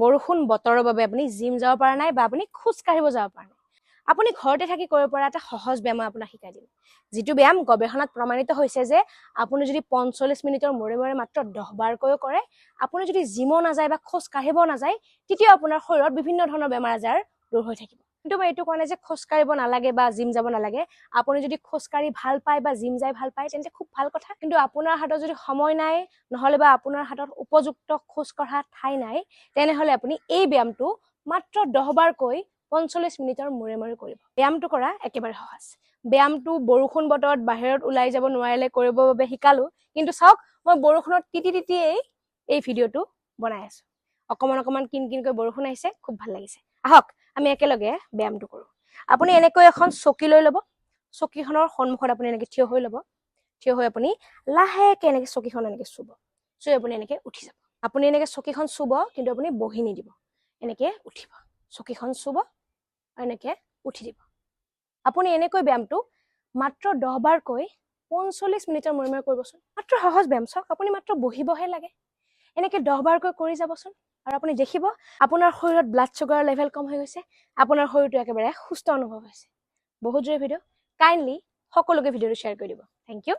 বৰষুণ বতৰৰ বাবে আপুনি জিম যাব পৰা নাই বা আপুনি খোজ কাঢ়িব যাব পৰা নাই, আপুনি ঘৰতে থাকি কৰিব পৰা এটা সহজ ব্যায়াম আপোনাক শিকাই দিম। যিটো ব্যায়াম গৱেষণাত প্ৰমাণিত হৈছে যে আপুনি যদি 45 মিনিটৰ মূৰে মূৰে মাত্ৰ 10 বাৰকৈ কৰে, আপুনি যদি জিমো নাযায় বা খোজ কাঢ়িব নাযায়, তেতিয়া আপোনাৰ শৰীৰত বিভিন্ন ধৰণৰ বেমাৰ আজাৰ দূৰ হৈ থাকিব। কিন্তু মই এইটো কোৱা নাই যে খোজ কাঢ়িব নালাগে বা জিম যাব নালাগে। আপুনি যদি খোজ কাঢ়ি ভাল পায় বা জিম যাই ভাল পায় তেন্তে খুব ভাল কথা। কিন্তু আপোনাৰ হাতত যদি সময় নাই, নহলে বা আপোনাৰ হাতত উপযুক্ত খোজ কঢ়া ঠাই নাই, তেনেহলে আপুনি এই ব্যায়ামটো মাত্ৰ 10 বাৰকৈ 45 মিনিটৰ মূৰে মূৰে কৰিব। ব্যায়ামটো কৰা একেবাৰে সহজ। ব্যায়ামটো বৰষুণ বতৰত বাহিৰত ওলাই যাব নোৱাৰিলে কৰিবৰ বাবে শিকালো, কিন্তু চাওক মই বৰষুণত তিতি তিতিয়েই এই ভিডিঅ'টো বনাই আছো। অকমান কিনকিনকৈ বৰষুণ আহিছে, খুব ভাল লাগিছে। আহক আমি একেলগে ব্যায়ামটো কৰো। আপুনি এনেকৈ এখন চকী লৈ ল'ব। চকীখনৰ সন্মুখত আপুনি এনেকৈ থিয় হৈ ল'ব। থিয় হৈ আপুনি লাহেকে এনেকৈ চকীখন এনেকৈ চুব। চুই আপুনি এনেকৈ উঠি যাব। আপুনি এনেকৈ চকীখন চুব, কিন্তু আপুনি বহি নিদিব। এনেকৈ উঠিব। চকীখন চুব, এনেকৈ উঠি দিব। আপুনি এনেকৈ ব্যায়ামটো মাত্ৰ 10 বাৰকৈ 45 মিনিটৰ মূৰে মূৰে কৰিবচোন। মাত্ৰ সহজ ব্যায়াম। চাওক আপুনি মাত্ৰ বহিবহে লাগে। এনেকৈ 10 বাৰকৈ কৰি যাবচোন, আৰু আপুনি দেখিব আপোনাৰ শৰীৰত ব্লাড চুগাৰৰ লেভেল কম হৈ গৈছে। আপোনাৰ শৰীৰটো একেবাৰে সুস্থ অনুভৱ হৈছে। বহুত জৰুৰী ভিডিঅ'। কাইণ্ডলি সকলোকে ভিডিঅ'টো শ্বেয়াৰ কৰি দিব। Thank U.